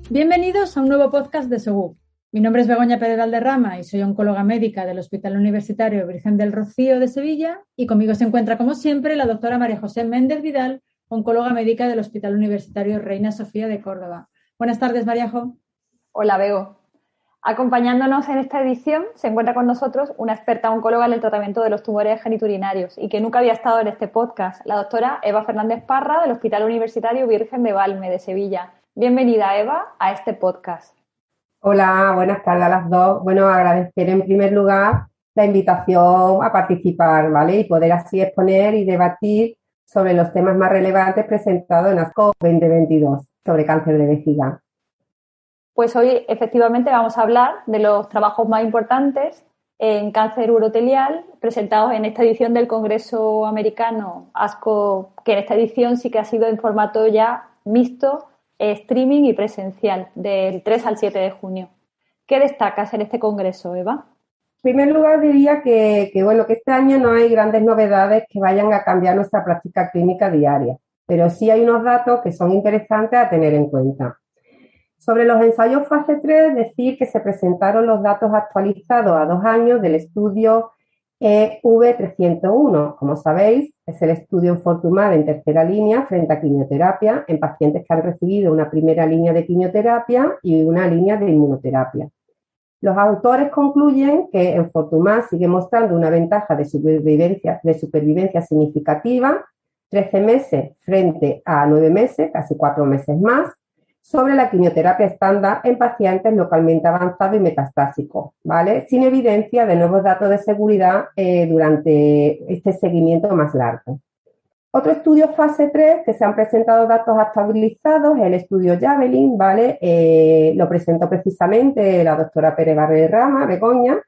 Bienvenidos a un nuevo podcast de SOGUP. Mi nombre es Begoña Pérez Valderrama y soy oncóloga médica del Hospital Universitario Virgen del Rocío de Sevilla, y conmigo se encuentra, como siempre, la doctora María José Méndez Vidal, oncóloga médica del Hospital Universitario Reina Sofía de Córdoba. Buenas tardes, Maríajo. Hola, Bego. Acompañándonos en esta edición se encuentra con nosotros una experta oncóloga en el tratamiento de los tumores geniturinarios y que nunca había estado en este podcast, la doctora Eva Fernández Parra del Hospital Universitario Virgen de Valme de Sevilla. Bienvenida, Eva, a este podcast. Hola, buenas tardes a las dos. Bueno, agradecer en primer lugar la invitación a participar, ¿vale? Y poder así exponer y debatir sobre los temas más relevantes presentados en ASCO 2022 sobre cáncer de vejiga. Pues hoy efectivamente vamos a hablar de los trabajos más importantes en cáncer urotelial presentados en esta edición del Congreso Americano ASCO, que en esta edición sí que ha sido en formato ya mixto, streaming y presencial, del 3 al 7 de junio. ¿Qué destacas en este congreso, Eva? En primer lugar diría que este año no hay grandes novedades que vayan a cambiar nuestra práctica clínica diaria, pero sí hay unos datos que son interesantes a tener en cuenta. Sobre los ensayos fase 3, decir que se presentaron los datos actualizados a 2 años del estudio EV301. Como sabéis, es el estudio enfortumab en tercera línea frente a quimioterapia en pacientes que han recibido una primera línea de quimioterapia y una línea de inmunoterapia. Los autores concluyen que enfortumab sigue mostrando una ventaja de supervivencia significativa, 13 meses frente a 9 meses, casi 4 meses más, sobre la quimioterapia estándar en pacientes localmente avanzados y metastásicos, ¿vale? Sin evidencia de nuevos datos de seguridad durante este seguimiento más largo. Otro estudio fase 3 que se han presentado datos actualizados es el estudio Javelin, ¿vale? Lo presentó precisamente la doctora Pérez Valderrama, Begoña,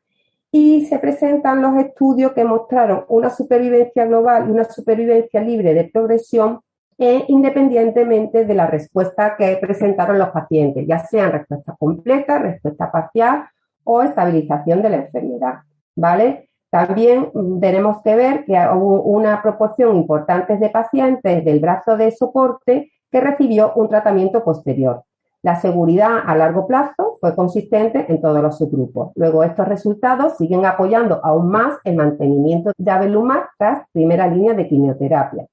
y se presentan los estudios que mostraron una supervivencia global y una supervivencia libre de progresión independientemente de la respuesta que presentaron los pacientes, ya sean respuesta completa, respuesta parcial o estabilización de la enfermedad, ¿vale? También tenemos que ver que hubo una proporción importante de pacientes del brazo de soporte que recibió un tratamiento posterior. La seguridad a largo plazo fue consistente en todos los subgrupos. Luego, estos resultados siguen apoyando aún más el mantenimiento de avelumab tras primera línea de quimioterapia.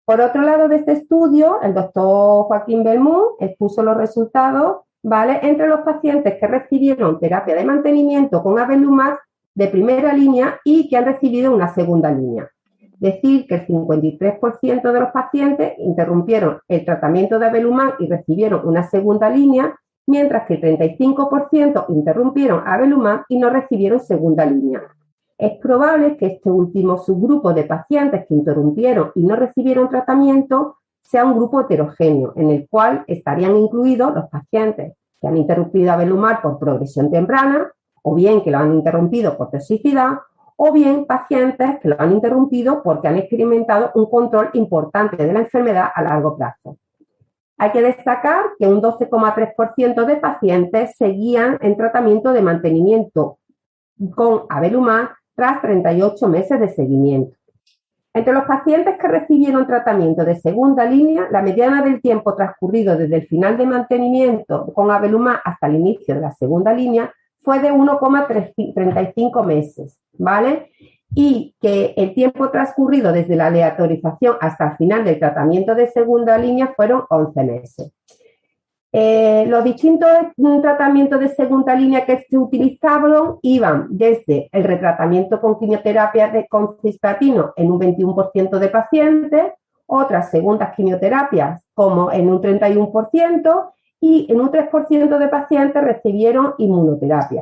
Por otro lado de este estudio, el doctor Joaquín Belmont expuso los resultados, ¿vale?, entre los pacientes que recibieron terapia de mantenimiento con avelumab de primera línea y que han recibido una segunda línea. Decir que el 53% de los pacientes interrumpieron el tratamiento de avelumab y recibieron una segunda línea, mientras que el 35% interrumpieron avelumab y no recibieron segunda línea. Es probable que este último subgrupo de pacientes que interrumpieron y no recibieron tratamiento sea un grupo heterogéneo, en el cual estarían incluidos los pacientes que han interrumpido avelumab por progresión temprana, o bien que lo han interrumpido por toxicidad, o bien pacientes que lo han interrumpido porque han experimentado un control importante de la enfermedad a largo plazo. Hay que destacar que un 12,3% de pacientes seguían en tratamiento de mantenimiento con avelumab tras 38 meses de seguimiento. Entre los pacientes que recibieron tratamiento de segunda línea, la mediana del tiempo transcurrido desde el final de mantenimiento con avelumab hasta el inicio de la segunda línea fue de 1,35 meses, ¿vale? Y que el tiempo transcurrido desde la aleatorización hasta el final del tratamiento de segunda línea fueron 11 meses. Los distintos tratamientos de segunda línea que se utilizaban iban desde el retratamiento con quimioterapia con cisplatino en un 21% de pacientes, otras segundas quimioterapias como en un 31% y en un 3% de pacientes recibieron inmunoterapia.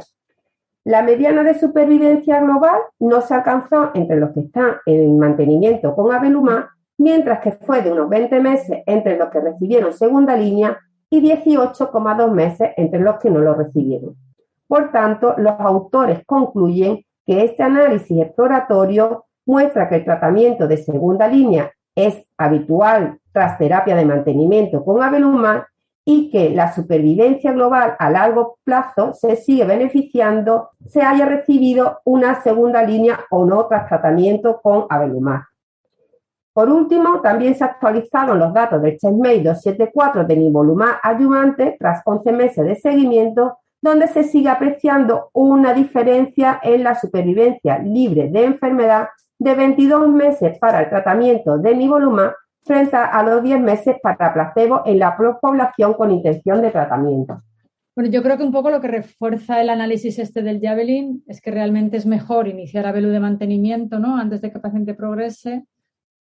La mediana de supervivencia global no se alcanzó entre los que están en mantenimiento con avelumab, mientras que fue de unos 20 meses entre los que recibieron segunda línea y 18,2 meses entre los que no lo recibieron. Por tanto, los autores concluyen que este análisis exploratorio muestra que el tratamiento de segunda línea es habitual tras terapia de mantenimiento con avelumab y que la supervivencia global a largo plazo se sigue beneficiando se haya recibido una segunda línea o no tras tratamiento con avelumab. Por último, también se actualizaron los datos del CheckMate 274 de nivolumab adyuvante tras 11 meses de seguimiento, donde se sigue apreciando una diferencia en la supervivencia libre de enfermedad de 22 meses para el tratamiento de nivolumab frente a los 10 meses para placebo en la población con intención de tratamiento. Bueno, yo creo que un poco lo que refuerza el análisis este del Javelin es que realmente es mejor iniciar Abelu de mantenimiento, ¿no?, antes de que el paciente progrese,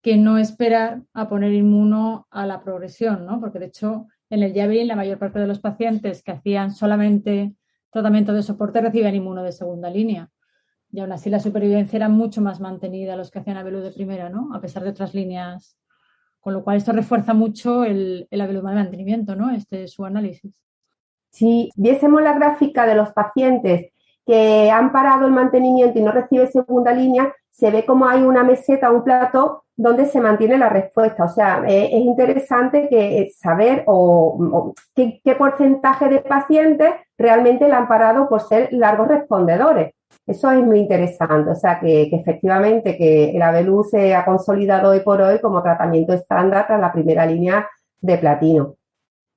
que no esperar a poner inmuno a la progresión, ¿no? Porque de hecho en el Javelin la mayor parte de los pacientes que hacían solamente tratamiento de soporte recibían inmuno de segunda línea. Y aún así la supervivencia era mucho más mantenida los que hacían Abelu de primera, ¿no?, a pesar de otras líneas. Con lo cual esto refuerza mucho el Abelumab de mantenimiento, ¿no?, su análisis. Si viésemos la gráfica de los pacientes que han parado el mantenimiento y no reciben segunda línea, se ve como hay una meseta, un plató donde se mantiene la respuesta. O sea, es interesante saber qué porcentaje de pacientes realmente la han parado por ser largos respondedores. Eso es muy interesante. O sea, que efectivamente que el Abelu se ha consolidado hoy por hoy como tratamiento estándar tras la primera línea de platino.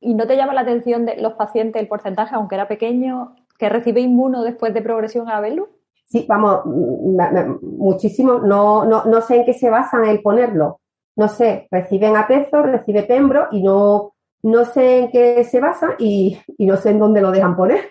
¿Y no te llama la atención de los pacientes, el porcentaje, aunque era pequeño, que recibe inmuno después de progresión a Abelu? Sí, vamos, muchísimo. No sé en qué se basan el ponerlo. No sé, reciben atezo, recibe pembro y no sé en qué se basan y no sé en dónde lo dejan poner.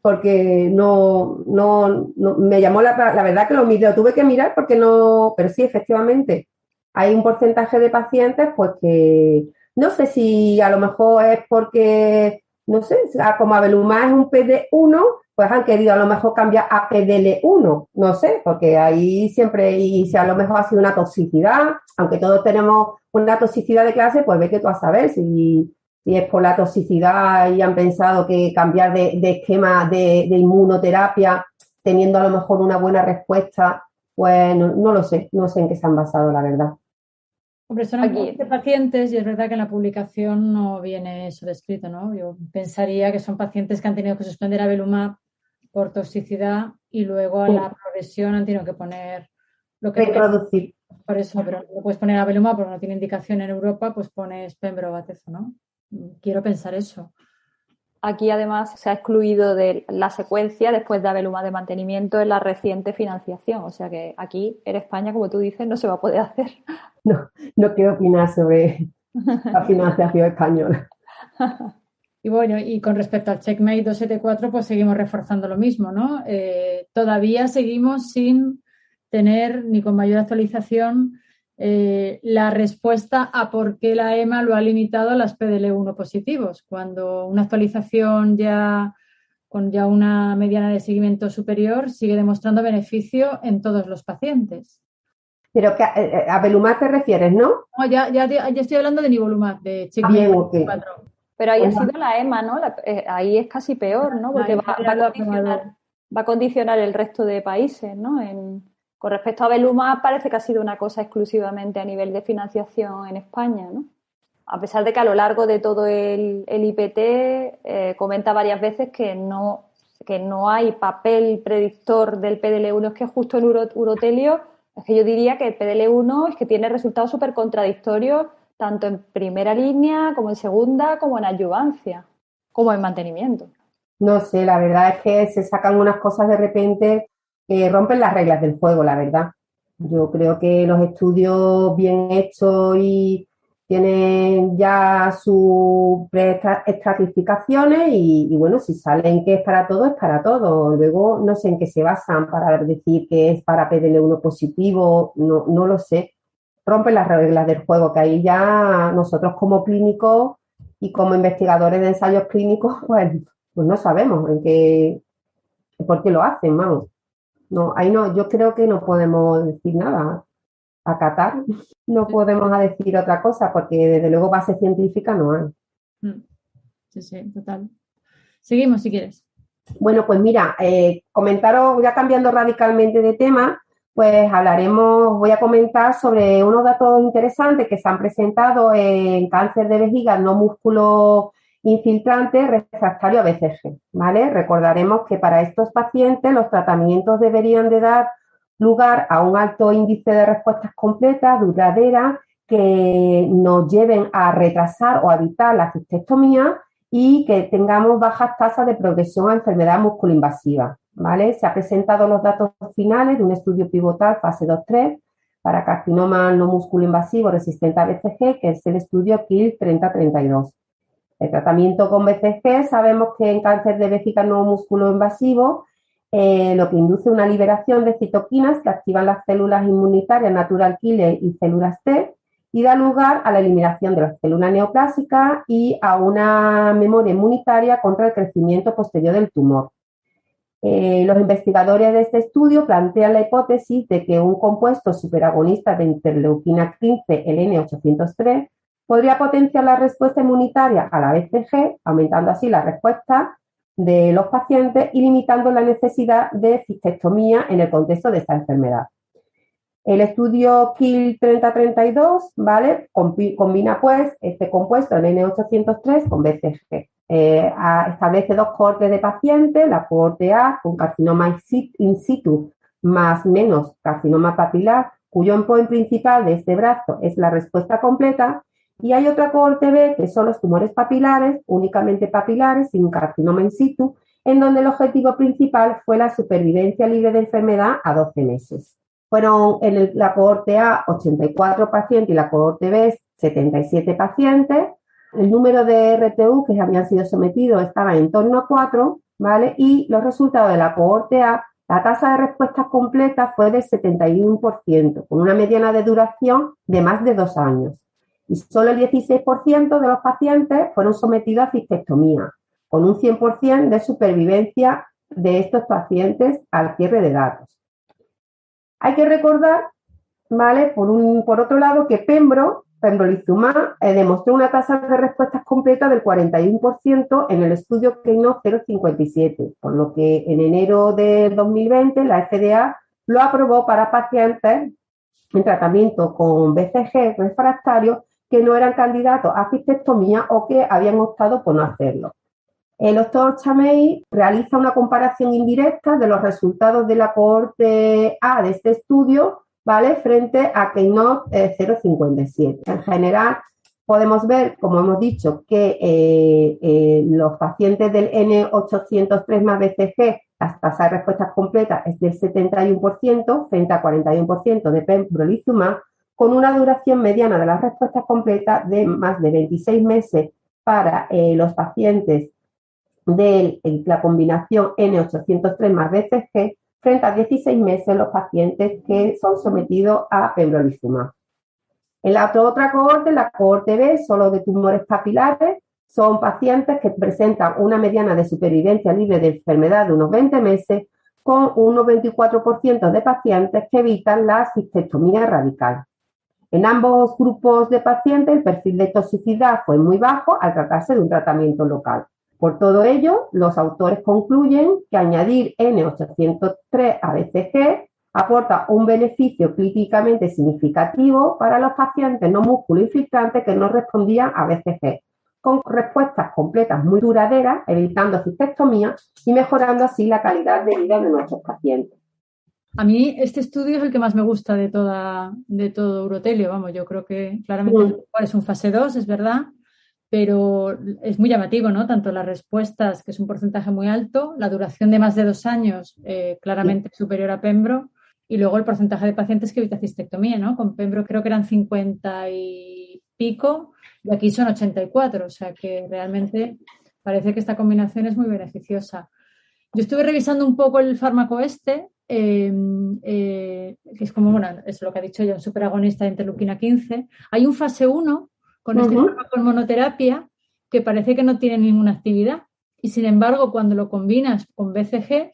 Porque no me llamó la verdad que lo tuve que mirar porque no, pero sí, efectivamente, hay un porcentaje de pacientes pues que no sé si a lo mejor es porque, no sé, como Abelumab es un PD1, pues han querido a lo mejor cambiar a PDL1, no sé, porque ahí siempre, y si a lo mejor ha sido una toxicidad, aunque todos tenemos una toxicidad de clase, pues ve que tú vas a saber si es por la toxicidad y han pensado que cambiar de esquema de inmunoterapia teniendo a lo mejor una buena respuesta, pues no lo sé, no sé en qué se han basado, la verdad. Hombre, son aquí pacientes y es verdad que en la publicación no viene eso descrito, ¿no? Yo pensaría que son pacientes que han tenido que suspender Abelumab por toxicidad y luego a la progresión han tenido que poner lo que... Reproducir. Por eso, pero no puedes poner Abelumab porque no tiene indicación en Europa, pues pones pembro o atezo, ¿no? Quiero pensar eso. Aquí además se ha excluido de la secuencia después de Abelumab de mantenimiento en la reciente financiación. O sea que aquí en España, como tú dices, no se va a poder hacer. No quiero opinar sobre la financiación española. Y bueno, y con respecto al CheckMate 274, pues seguimos reforzando lo mismo, ¿no? Todavía seguimos sin tener ni con mayor actualización la respuesta a por qué la EMA lo ha limitado a las PDL1 positivos, cuando una actualización con ya una mediana de seguimiento superior sigue demostrando beneficio en todos los pacientes. Pero que a Abelumab te refieres, ¿no? No, ya estoy hablando de nivolumab, de CheckMate 274. Pero ahí ha sido la EMA, ¿no? Ahí es casi peor, ¿no? Porque va a condicionar el resto de países, ¿no? Con respecto a Abelumab parece que ha sido una cosa exclusivamente a nivel de financiación en España, ¿no? A pesar de que a lo largo de todo el IPT comenta varias veces que no hay papel predictor del PDL1, es que justo en urotelio, es que yo diría que el PDL1 es que tiene resultados súper contradictorios tanto en primera línea como en segunda, como en adyuvancia, como en mantenimiento. No sé, la verdad es que se sacan unas cosas de repente que rompen las reglas del juego, la verdad. Yo creo que los estudios bien hechos y tienen ya sus estratificaciones y bueno, si salen que es para todo, es para todo. Luego no sé en qué se basan para decir que es para PDL1 positivo, no lo sé. Rompen las reglas del juego, que ahí ya nosotros como clínicos y como investigadores de ensayos clínicos, pues no sabemos por qué lo hacen, vamos. No, ahí no, yo creo que no podemos decir nada. Acatar, no podemos decir otra cosa, porque desde luego base científica no hay. Sí, total. Seguimos si quieres. Bueno, pues mira, comentaros, ya cambiando radicalmente de tema, pues voy a comentar sobre unos datos interesantes que se han presentado en cáncer de vejiga no músculo infiltrante refractario a BCG, ¿vale? Recordaremos que para estos pacientes los tratamientos deberían de dar lugar a un alto índice de respuestas completas, duraderas, que nos lleven a retrasar o a evitar la cistectomía y que tengamos bajas tasas de progresión a enfermedad musculoinvasiva, ¿vale? Se han presentado los datos finales de un estudio pivotal fase 2-3 para carcinoma no musculoinvasivo resistente a BCG, que es el estudio KIL 3032. El tratamiento con BCG, sabemos que en cáncer de vejiga no musculoinvasivo lo que induce una liberación de citoquinas que activan las células inmunitarias natural killer y células T y da lugar a la eliminación de las células neoplásicas y a una memoria inmunitaria contra el crecimiento posterior del tumor. Los investigadores de este estudio plantean la hipótesis de que un compuesto superagonista de interleuquina 15, el N803, podría potenciar la respuesta inmunitaria a la BCG, aumentando así la respuesta de los pacientes y limitando la necesidad de cistectomía en el contexto de esta enfermedad. El estudio KIL 3032, ¿vale? Combina pues este compuesto, el N803, con BCG. Establece dos cohortes de pacientes, la cohorte A con carcinoma in situ más menos carcinoma papilar, cuyo endpoint principal de este brazo es la respuesta completa, y hay otra cohorte B que son los tumores papilares, únicamente papilares, sin carcinoma in situ, en donde el objetivo principal fue la supervivencia libre de enfermedad a 12 meses. Fueron en la cohorte A 84 pacientes y la cohorte B 77 pacientes. El número de RTU que habían sido sometidos estaba en torno a 4, ¿vale? Y los resultados de la cohorte A, la tasa de respuesta completa fue del 71%, con una mediana de duración de más de 2 años. Y solo el 16% de los pacientes fueron sometidos a cistectomía, con un 100% de supervivencia de estos pacientes al cierre de datos. Hay que recordar, ¿vale? Por otro lado, que pembrolizumab demostró una tasa de respuestas completa del 41% en el estudio Keynote 057, por lo que en enero de 2020 la FDA lo aprobó para pacientes en tratamiento con BCG refractario que no eran candidatos a cistectomía o que habían optado por no hacerlo. El doctor Chamey realiza una comparación indirecta de los resultados de la cohorte A de este estudio, ¿vale?, frente a Keynote 057. En general, podemos ver, como hemos dicho, que los pacientes del N803 más BCG, la tasa de respuestas completas es del 71% frente a 41% de pembrolizumab, con una duración mediana de las respuestas completas de más de 26 meses para los pacientes de la combinación N803 más BCG, frente a 16 meses los pacientes que son sometidos a pembrolizumab. En la otra cohorte, la cohorte B, solo de tumores papilares, son pacientes que presentan una mediana de supervivencia libre de enfermedad de unos 20 meses, con un 94% de pacientes que evitan la cistectomía radical. En ambos grupos de pacientes, el perfil de toxicidad fue muy bajo al tratarse de un tratamiento local. Por todo ello, los autores concluyen que añadir N803 a BCG aporta un beneficio clínicamente significativo para los pacientes no músculo-infiltrantes que no respondían a BCG, con respuestas completas muy duraderas, evitando cistectomía y mejorando así la calidad de vida de nuestros pacientes. A mí este estudio es el que más me gusta de todo urotelio, vamos, yo creo que claramente es un fase 2, es verdad, pero es muy llamativo, ¿no? Tanto las respuestas, que es un porcentaje muy alto, la duración de más de 2 años, claramente superior a pembro, y luego el porcentaje de pacientes que evita cistectomía, ¿no? Con pembro creo que eran 50 y pico, y aquí son 84, o sea que realmente parece que esta combinación es muy beneficiosa. Yo estuve revisando un poco el fármaco que es como, bueno, es lo que ha dicho ella, un superagonista de interleuquina 15. Hay un fase 1 con este fármaco en monoterapia que parece que no tiene ninguna actividad. Y sin embargo, cuando lo combinas con BCG,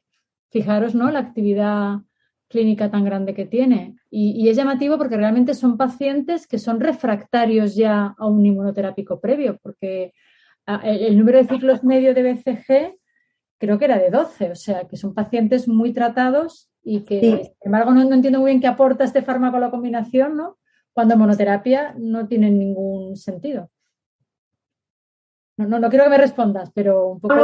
fijaros, ¿no?, la actividad clínica tan grande que tiene. Y es llamativo porque realmente son pacientes que son refractarios ya a un inmunoterápico previo, porque el número de ciclos medio de BCG creo que era de 12, o sea, que son pacientes muy tratados y que, sin embargo, no entiendo muy bien qué aporta este fármaco a la combinación, ¿no?, cuando monoterapia no tiene ningún sentido. No quiero que me respondas, pero un poco...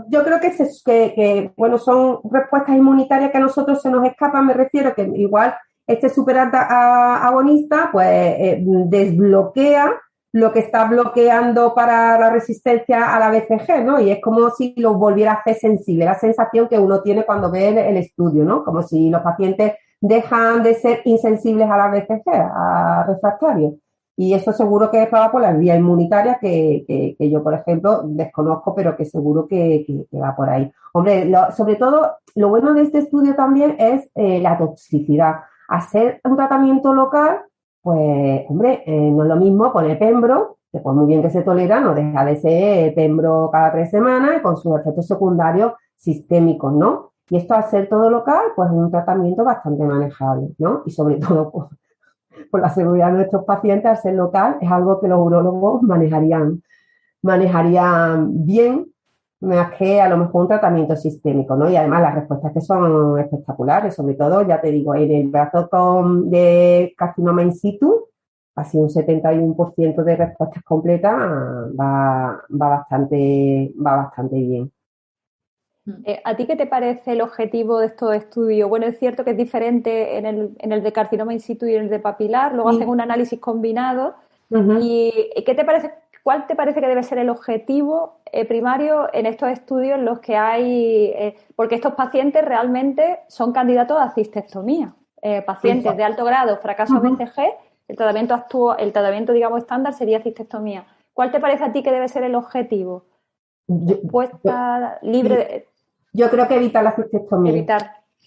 yo creo que bueno, son respuestas inmunitarias que a nosotros se nos escapan, me refiero que igual este superagonista pues desbloquea lo que está bloqueando para la resistencia a la BCG, ¿no? Y es como si lo volviera a hacer sensible, la sensación que uno tiene cuando ve el estudio, ¿no? Como si los pacientes dejan de ser insensibles a la BCG, a refractarios. Y eso seguro que es por las vías inmunitarias que yo, por ejemplo, desconozco, pero que seguro que va por ahí. Hombre, sobre todo, lo bueno de este estudio también es la toxicidad. Hacer un tratamiento local, pues, hombre, no es lo mismo poner Pembro, que por muy bien que se tolera, no deja de ser Pembro cada 3 semanas con sus efectos secundarios sistémicos, ¿no? Y esto, al ser todo local, pues es un tratamiento bastante manejable, ¿no? Y sobre todo, pues, por la seguridad de nuestros pacientes, al ser local, es algo que los urólogos manejarían bien, más que a lo mejor un tratamiento sistémico, ¿no? Y además las respuestas que son espectaculares, sobre todo, ya te digo, en el brazo de carcinoma in situ, casi un 71% de respuestas completas, va bastante bien. ¿A ti qué te parece el objetivo de estos estudios? Bueno, es cierto que es diferente en el de carcinoma in situ y en el de papilar, luego hacen un análisis combinado. ¿Y qué te parece? ¿Cuál te parece que debe ser el objetivo primario en estos estudios en los que hay? Porque estos pacientes realmente son candidatos a cistectomía. Pacientes de alto grado, fracaso BCG, el tratamiento, digamos, estándar sería cistectomía. ¿Cuál te parece a ti que debe ser el objetivo? Yo creo que evitar la cistectomía.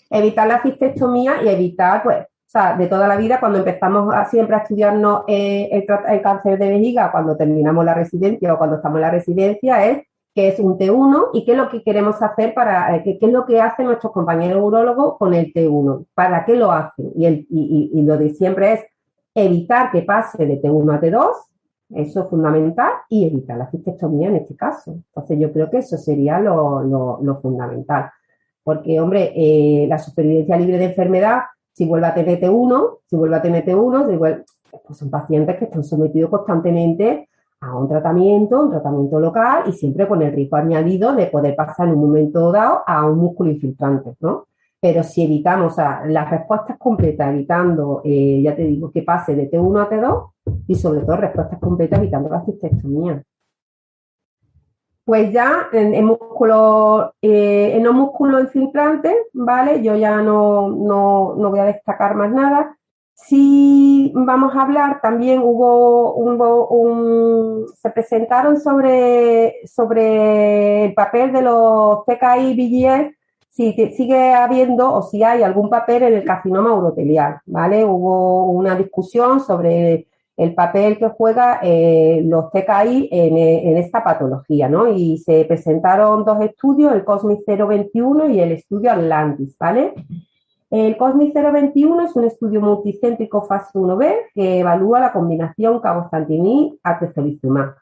Evitar la cistectomía y evitar, pues, o sea, de toda la vida, cuando empezamos siempre a estudiarnos el cáncer de vejiga, cuando terminamos la residencia o cuando estamos en la residencia, es qué es un T1 y qué es lo que queremos hacer qué es lo que hacen nuestros compañeros urólogos con el T1, para qué lo hacen. Y lo de siempre es evitar que pase de T1 a T2, eso es fundamental, y evitar la cistectomía en este caso. Entonces yo creo que eso sería lo fundamental. Porque, hombre, la supervivencia libre de enfermedad, si vuelve a tener T1, pues son pacientes que están sometidos constantemente a un tratamiento local y siempre con el riesgo añadido de poder pasar en un momento dado a un músculo infiltrante, ¿no? Pero si evitamos las respuestas completas, evitando, ya te digo, que pase de T1 a T2 y sobre todo respuestas completas evitando la cistectomía. Pues ya en los músculos infiltrantes, ¿vale? Yo ya no voy a destacar más nada. Sí, vamos a hablar, también se presentaron sobre el papel de los TKI-VEGF, si sigue habiendo o si hay algún papel en el carcinoma urotelial, ¿vale? Hubo una discusión sobre el papel que juega los TKI en esta patología, ¿no? Y se presentaron 2 estudios, el COSMIC 021 y el estudio Atlantis, ¿vale? El COSMIC 021 es un estudio multicéntrico fase 1B que evalúa la combinación cabozantinib-atezolizumab.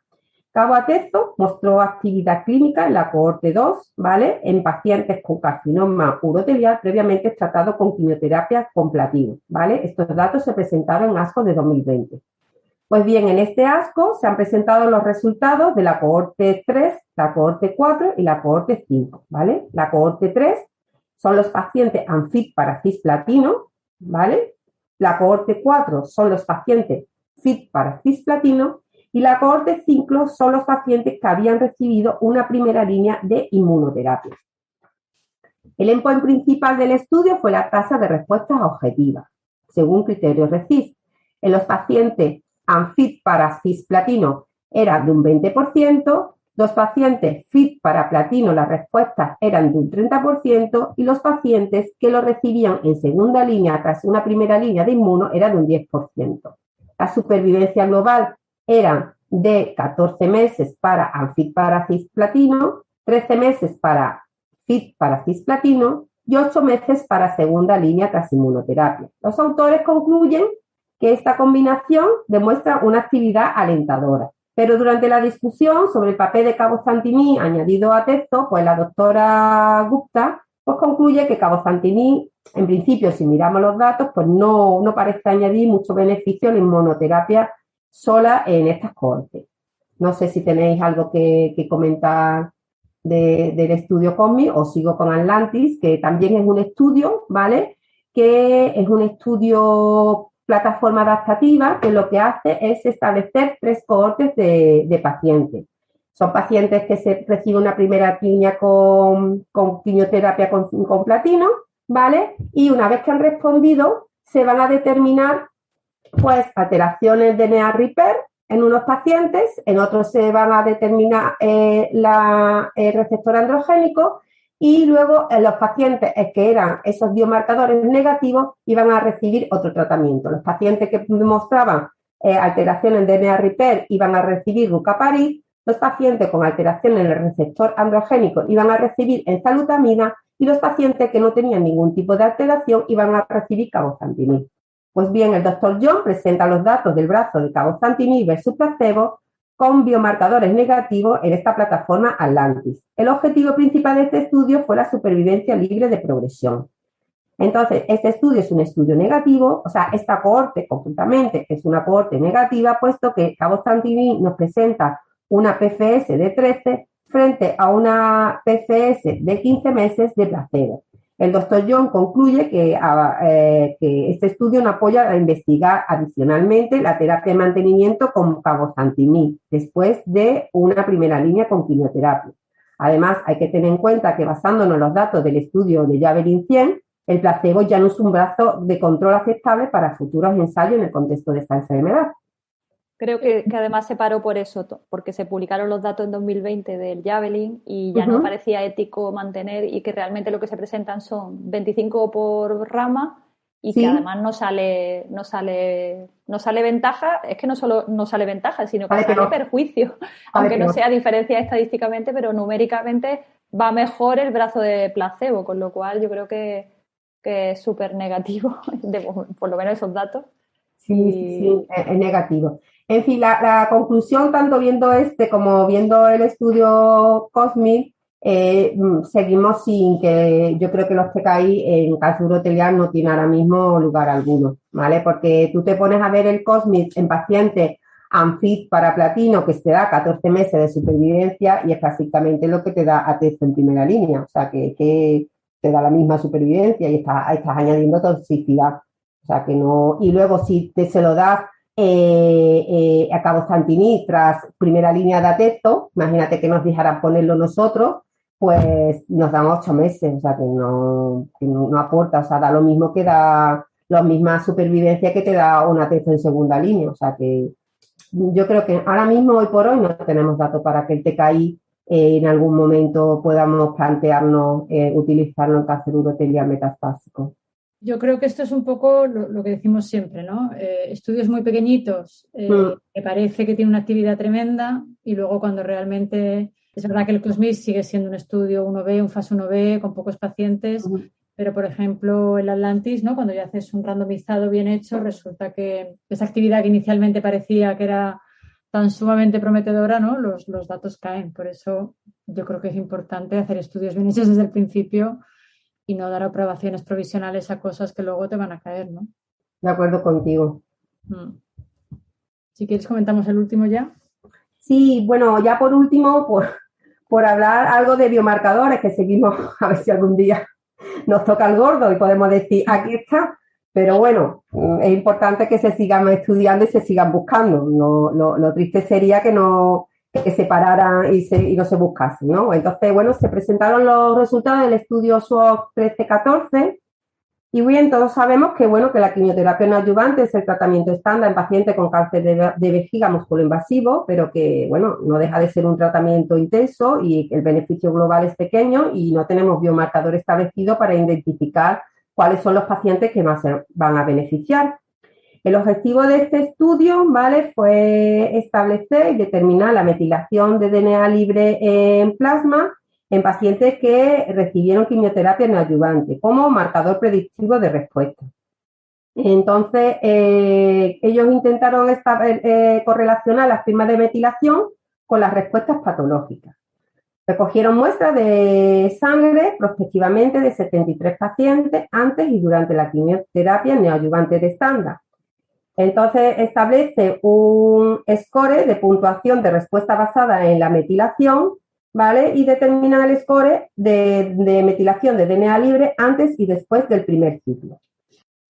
Cabo-atezo mostró actividad clínica en la cohorte 2, ¿vale? En pacientes con carcinoma urotelial previamente tratado con quimioterapia con platino, ¿vale? Estos datos se presentaron en ASCO de 2020. Pues bien, en este ASCO se han presentado los resultados de la cohorte 3, la cohorte 4 y la cohorte 5, ¿vale? La cohorte 3 son los pacientes unfit para cisplatino, ¿vale? La cohorte 4 son los pacientes fit para cisplatino y la cohorte 5 son los pacientes que habían recibido una primera línea de inmunoterapia. El endpoint principal del estudio fue la tasa de respuestas objetivas, según criterios RECIST. En los pacientes unfit para cisplatino era de un 20%, los pacientes fit para platino las respuestas eran de un 30% y los pacientes que lo recibían en segunda línea tras una primera línea de inmuno era de un 10%. La supervivencia global era de 14 meses para unfit para cisplatino, 13 meses para fit para cisplatino y 8 meses para segunda línea tras inmunoterapia. Los autores concluyen que esta combinación demuestra una actividad alentadora. Pero durante la discusión sobre el papel de cabozantinib añadido a atezo, pues la doctora Gupta pues concluye que cabozantinib, en principio, si miramos los datos, pues no parece añadir mucho beneficio a la inmunoterapia sola en estas cohortes. No sé si tenéis algo que comentar del estudio COSMIC o sigo con Atlantis, que también es un estudio, ¿vale? que es un estudio plataforma adaptativa que lo que hace es establecer 3 cohortes de pacientes. Son pacientes que se reciben una primera línea con quimioterapia con platino, ¿vale? Y una vez que han respondido, se van a determinar pues alteraciones de DNA repair en unos pacientes, en otros se van a determinar el receptor androgénico y luego en los pacientes que eran esos biomarcadores negativos iban a recibir otro tratamiento. Los pacientes que demostraban alteraciones de DNA repair iban a recibir rucaparib, los pacientes con alteraciones en el receptor androgénico iban a recibir enzalutamida y los pacientes que no tenían ningún tipo de alteración iban a recibir cabozantinib. Pues bien, el doctor John presenta los datos del brazo de cabozantinib versus placebo con biomarcadores negativos en esta plataforma Atlantis. El objetivo principal de este estudio fue la supervivencia libre de progresión. Entonces, este estudio es un estudio negativo, o sea, esta cohorte concretamente es una cohorte negativa, puesto que cabozantinib nos presenta una PFS de 13 frente a una PFS de 15 meses de placebo. El doctor John concluye que este estudio no apoya a investigar adicionalmente la terapia de mantenimiento con cabozantinib después de una primera línea con quimioterapia. Además, hay que tener en cuenta que basándonos en los datos del estudio de Javelin 100, el placebo ya no es un brazo de control aceptable para futuros ensayos en el contexto de esta enfermedad. Creo que además se paró por eso, porque se publicaron los datos en 2020 del Javelin y ya no parecía ético mantener y que realmente lo que se presentan son 25 por rama y que además no sale ventaja, es que no solo no sale ventaja, sino que sale perjuicio, aunque no sea diferencia estadísticamente, pero numéricamente va mejor el brazo de placebo, con lo cual yo creo que es súper negativo, por lo menos esos datos. Sí, es negativo. En fin, la conclusión, tanto viendo como viendo el estudio COSMIC, seguimos sin que, yo creo que los TKI en cáncer urotelial no tienen ahora mismo lugar alguno, ¿vale? Porque tú te pones a ver el COSMIC en pacientes unfit para platino, que te da 14 meses de supervivencia y es prácticamente lo que te da Atezo en primera línea, o sea, que te da la misma supervivencia y estás añadiendo toxicidad. O sea, que no, y luego si se lo das a cabozantinib tras primera línea de Atezo, imagínate que nos dejaran ponerlo nosotros, pues nos dan 8 meses, o sea, que no aporta, o sea, da lo mismo que da la misma supervivencia que te da un Atezo en segunda línea, o sea, que yo creo que ahora mismo, hoy por hoy, no tenemos datos para que el TKI en algún momento podamos plantearnos utilizarlo en cáncer urotelial metastásico. Yo creo que esto es un poco lo que decimos siempre, ¿no? Estudios muy pequeñitos que parece que tiene una actividad tremenda y luego cuando realmente es verdad que el COSMIC sigue siendo un estudio 1B, un fase 1B con pocos pacientes, pero por ejemplo el Atlantis, ¿no? Cuando ya haces un randomizado bien hecho, resulta que esa actividad que inicialmente parecía que era tan sumamente prometedora, ¿no? Los datos caen. Por eso yo creo que es importante hacer estudios bien hechos desde el principio y no dar aprobaciones provisionales a cosas que luego te van a caer, ¿no? De acuerdo contigo. Si quieres comentamos el último ya. Sí, bueno, ya por último, por hablar algo de biomarcadores, que seguimos, a ver si algún día nos toca el gordo y podemos decir, aquí está, pero bueno, es importante que se sigan estudiando y se sigan buscando. Lo triste sería que se pararan y no se buscasen, ¿no? Entonces, bueno, se presentaron los resultados del estudio SWOG 13-14 y bien, todos sabemos que, bueno, que la quimioterapia neoadyuvante es el tratamiento estándar en pacientes con cáncer de vejiga musculoinvasivo, pero que, bueno, no deja de ser un tratamiento intenso y el beneficio global es pequeño y no tenemos biomarcador establecido para identificar cuáles son los pacientes que más se van a beneficiar. El objetivo de este estudio, ¿vale?, fue establecer y determinar la metilación de DNA libre en plasma en pacientes que recibieron quimioterapia neoadyuvante como marcador predictivo de respuesta. Entonces, ellos intentaron correlacionar las primas de metilación con las respuestas patológicas. Recogieron muestras de sangre prospectivamente de 73 pacientes antes y durante la quimioterapia neoadyuvante de estándar. Entonces, establece un score de puntuación de respuesta basada en la metilación, ¿vale? Y determina el score de metilación de DNA libre antes y después del primer ciclo.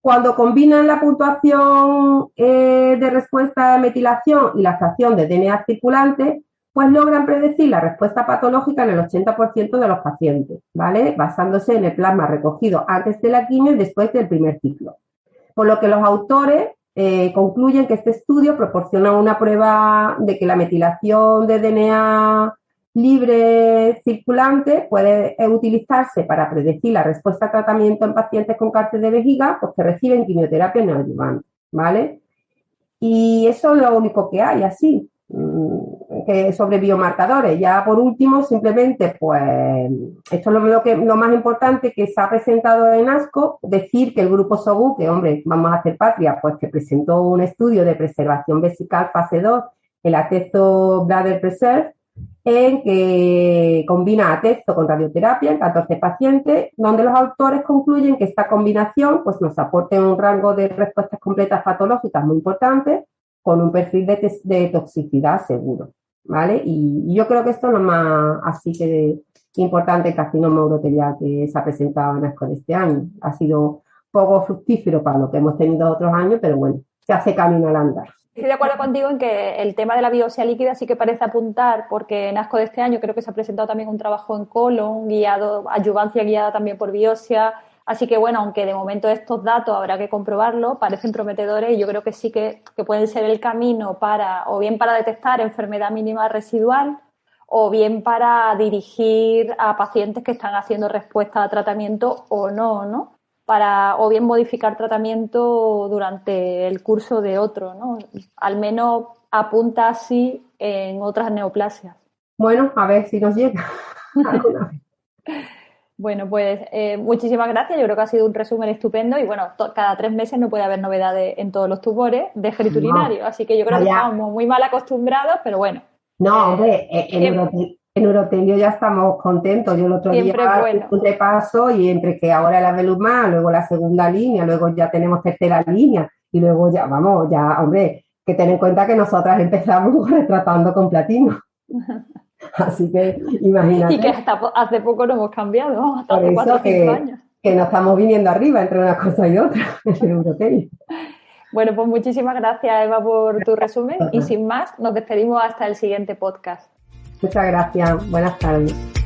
Cuando combinan la puntuación de respuesta de metilación y la fracción de DNA circulante, pues logran predecir la respuesta patológica en el 80% de los pacientes, ¿vale? Basándose en el plasma recogido antes de la quimio y después del primer ciclo. Por lo que los autores concluyen que este estudio proporciona una prueba de que la metilación de DNA libre circulante puede utilizarse para predecir la respuesta a tratamiento en pacientes con cáncer de vejiga pues, que reciben quimioterapia neoadyuvante, ¿vale? Y eso es lo único que hay así, que sobre biomarcadores. Ya por último, simplemente, pues, esto es lo más importante que se ha presentado en ASCO, decir que el grupo SOGU, que hombre, vamos a hacer patria, pues que presentó un estudio de preservación vesical fase 2, el Atezo Bladder Preserve, en que combina atezo con radioterapia en 14 pacientes, donde los autores concluyen que esta combinación pues, nos aporta un rango de respuestas completas patológicas muy importante, con un perfil de toxicidad seguro, ¿vale? Y yo creo que esto es lo más así que importante carcinoma urotelial que se ha presentado en ASCO de este año. Ha sido poco fructífero para lo que hemos tenido otros años, pero bueno, se hace camino al andar. Estoy de acuerdo contigo en que el tema de la biopsia líquida sí que parece apuntar, porque en ASCO de este año creo que se ha presentado también un trabajo en colon, adyuvancia guiada también por biopsia. Así que, bueno, aunque de momento estos datos habrá que comprobarlo, parecen prometedores y yo creo que sí que pueden ser el camino o bien para detectar enfermedad mínima residual o bien para dirigir a pacientes que están haciendo respuesta a tratamiento o no, ¿no? O bien modificar tratamiento durante el curso de otro, ¿no? Al menos apunta así en otras neoplasias. Bueno, a ver si nos llega alguna vez. Bueno, pues muchísimas gracias. Yo creo que ha sido un resumen estupendo y bueno, cada 3 meses no puede haber novedades en todos los tumores de geniturinarios, así que yo creo que estamos muy mal acostumbrados, pero bueno. No, hombre, en urotelio ya estamos contentos. Yo el otro día hice un repaso y entre que ahora la Velumab, luego la segunda línea, luego ya tenemos tercera línea y luego ya, vamos, ya, hombre, que ten en cuenta que nosotras empezamos retratando con platino. Así que imagínate. Y que hasta hace poco no hemos cambiado, hasta hace 4 o 5 años. Que nos estamos viniendo arriba entre una cosa y otra en urotelio. Bueno, pues muchísimas gracias, Eva, por tu resumen y sin más, nos despedimos hasta el siguiente podcast. Muchas gracias. Buenas tardes.